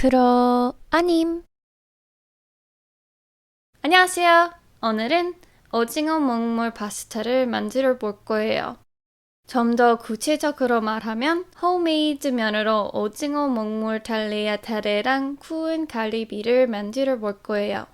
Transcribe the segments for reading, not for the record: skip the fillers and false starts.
프로 아님. 안녕하세요. 오늘은 오징어 먹물 파스타를 만들어 볼 거예요. 좀 더 구체적으로 말하면 홈메이드 면으로 오징어 먹물 탈레아타레랑 구운 가리비를 만들어 볼 거예요.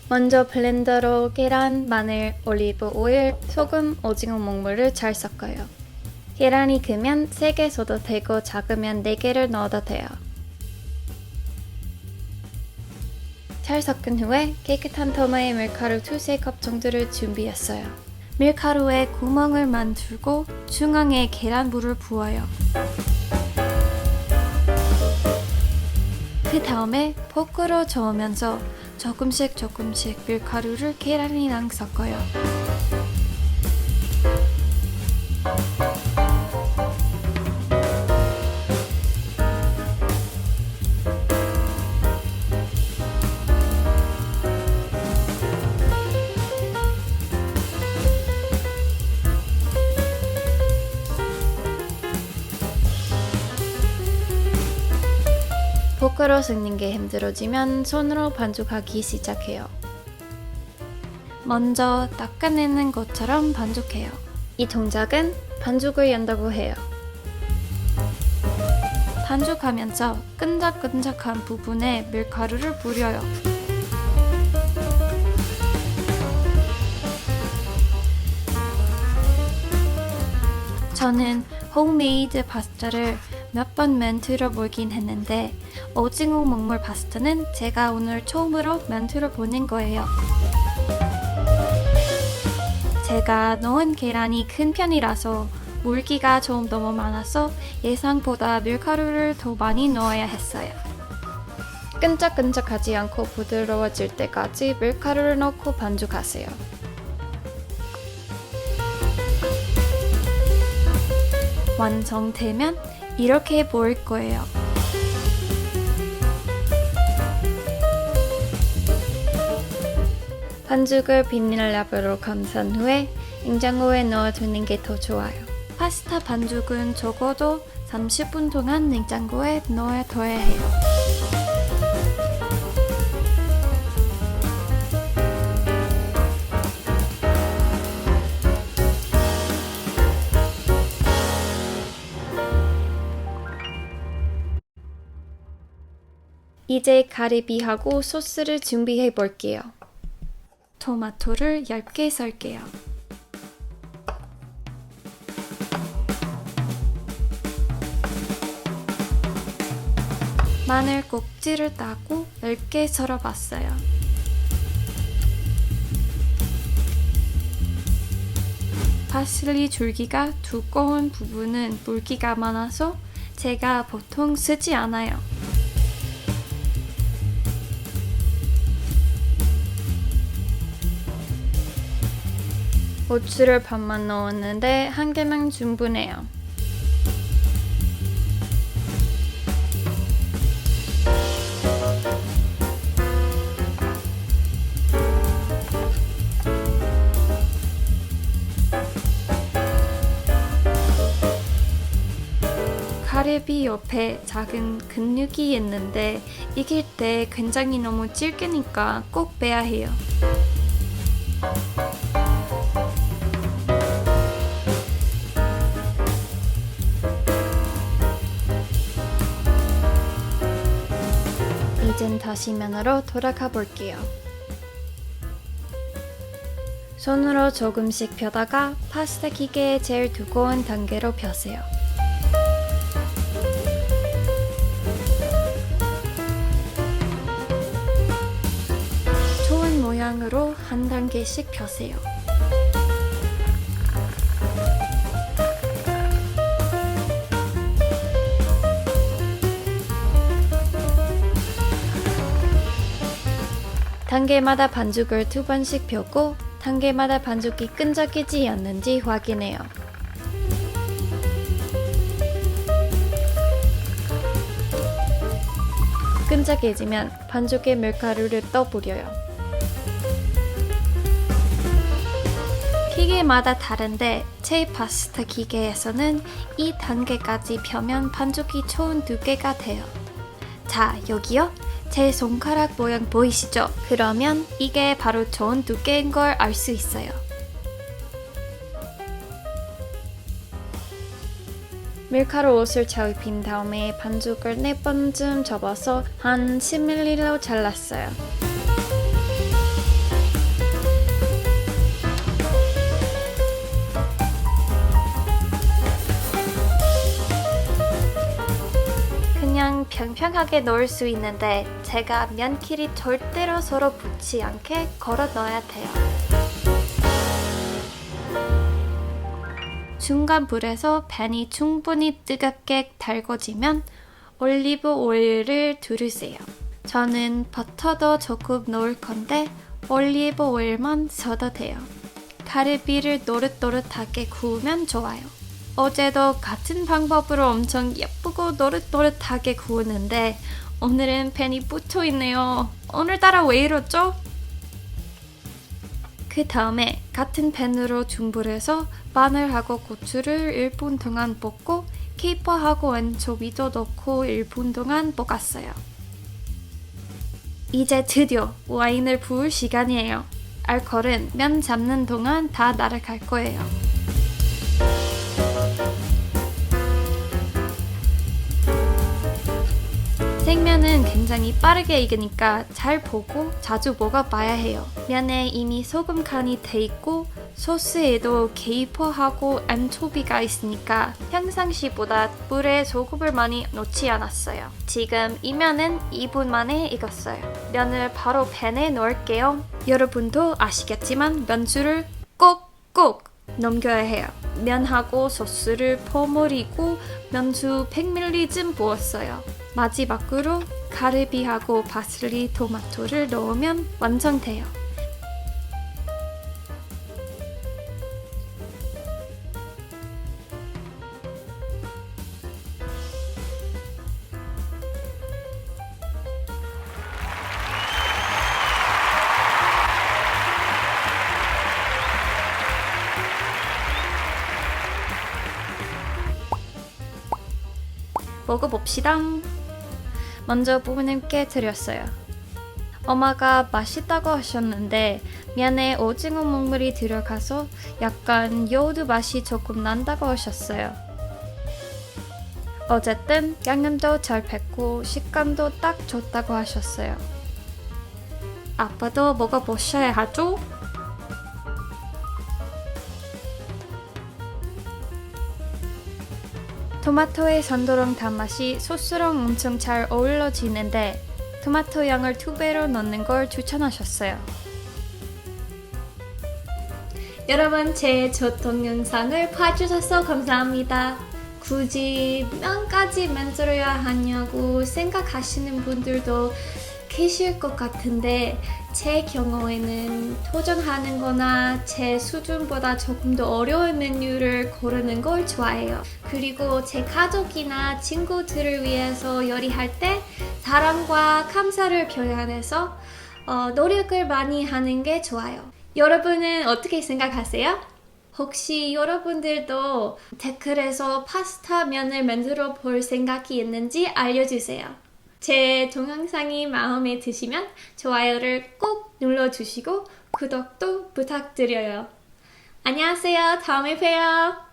먼저 블렌더로 계란, 마늘, 올리브 오일, 소금, 오징어 먹물을 잘 섞어요. 계란이 크면 3개 써도 되고 작으면 4개를 넣어도 돼요. 잘 섞은 후에 깨끗한 토마토 밀가루 2-3컵 정도를 준비했어요. 밀가루에 구멍을 만들고 중앙에 계란물을 부어요. 그 다음에 포크로 저으면서 조금씩 밀가루를 계란이랑 섞어요. 포크로 섞는 게 힘들어지면 손으로 반죽하기 시작해요. 먼저 닦아내는 것처럼 반죽해요. 이 동작은 반죽을 연다고 해요. 반죽하면서 끈적끈적한 부분에 밀가루를 뿌려요. 저는 홈메이드 파스타를 몇 번 만들어 보긴 했는데 오징어 먹물 파스타는 제가 오늘 처음으로 만들어 보는 거예요. 제가 넣은 계란이 큰 편이라서 물기가 좀 너무 많아서 예상보다 밀가루를 더 많이 넣어야 했어요. 끈적끈적하지 않고 부드러워질 때까지 밀가루를 넣고 반죽하세요. 완성되면 이렇게 보일 거예요. 반죽을 비닐랩으로 감싼 후에 냉장고에 넣어두는 게 더 좋아요. 파스타 반죽은 적어도 30분 동안 냉장고에 넣어둬야 해요. 이제 가리비하고 소스를 준비해 볼게요. 토마토를 얇게 썰게요. 마늘 꼭지를 따고 얇게 썰어봤어요. 파슬리 줄기가 두꺼운 부분은 물기가 많아서 제가 보통 쓰지 않아요. 고추를 반만 넣었는데 1개만 충분해요. 가리비 옆에 작은 근육이 있는데 익힐 때 굉장히 너무 질기니까 꼭 빼야 해요. 이젠 다시 면으로 돌아가 볼게요. 손으로 조금씩 펴다가 파스타 기계에 제일 두꺼운 단계로 펴세요. 좋은 모양으로 한 단계씩 펴세요. 단계마다 반죽을 2번씩 펴고 단계마다 반죽이 끈적이지 않는지 확인해요. 끈적해지면 반죽에 밀가루를 떠뿌려요. 기계마다 다른데 제 파스타 기계에서는 이 단계까지 펴면 반죽이 총 2개가 돼요. 자, 여기요. 제 손가락 모양 보이시죠? 그러면 이게 바로 총 2개인 걸 알 수 있어요. 밀가루 옷을 잘 입힌 다음에 반죽을 4번쯤 접어서 한 10mm로 잘랐어요. 그냥 평평하게 넣을 수 있는데 제가 면끼리 절대로 서로 붙지 않게 걸어 넣어야 돼요. 중간 불에서 팬이 충분히 뜨겁게 달궈지면 올리브 오일을 두르세요. 저는 버터도 조금 넣을 건데 올리브 오일만 써도 돼요. 가리비를 노릇노릇하게 구우면 좋아요. 어제도 같은 방법으로 엄청 예쁘고 노릇노릇하게 구웠는데 오늘은 팬이 붙어있네요. 오늘따라 왜 이러죠? 그 다음에 같은 팬으로 중불에서 마늘하고 고추를 1분 동안 볶고 케이퍼하고 엔초비도 넣고 1분 동안 볶았어요. 이제 드디어 와인을 부을 시간이에요. 알코올은 면 잡는 동안 다 날아갈 거예요. 생면은 굉장히 빠르게 익으니까 잘 보고 자주 먹어봐야 해요. 면에 이미 소금 간이 돼 있고 소스에도 케이퍼하고 엔초비가 있으니까 평상시보다 물에 소금을 많이 넣지 않았어요. 지금 이 면은 2분 만에 익었어요. 면을 바로 팬에 넣을게요. 여러분도 아시겠지만 면수를 꼭꼭 넘겨야 해요. 면하고 소스를 버무리고 면수 100ml쯤 부었어요. 마지막으로 가리비하고 파슬리, 토마토를 넣으면 완성돼요. 먹어봅시다. 먼저 부모님께 드렸어요. 엄마가 맛있다고 하셨는데 면에 오징어 먹물이 들어가서 약간 요드 맛이 조금 난다고 하셨어요. 어쨌든 양념도 잘 뱄고 식감도 딱 좋다고 하셨어요. 아빠도 먹어보셔야 하죠? 토마토의 산도롱 단맛이 소스랑 엄청 잘 어우러지는데 토마토 양을 2배로 넣는 걸 추천하셨어요. 여러분, 제 첫 동영상을 봐주셔서 감사합니다. 굳이 면까지 만들어야 하냐고 생각하시는 분들도 계실 것 같은데 제 경우에는 도전하는 거나 제 수준보다 조금 더 어려운 메뉴를 고르는 걸 좋아해요. 그리고 제 가족이나 친구들을 위해서 요리할 때 사랑과 감사를 표현해서 노력을 많이 하는 게 좋아요. 여러분은 어떻게 생각하세요? 혹시 여러분들도 댓글에서 파스타 면을 만들어 볼 생각이 있는지 알려주세요. 제 동영상이 마음에 드시면 좋아요를 꼭 눌러주시고 구독도 부탁드려요. 안녕하세요. 다음에 봬요.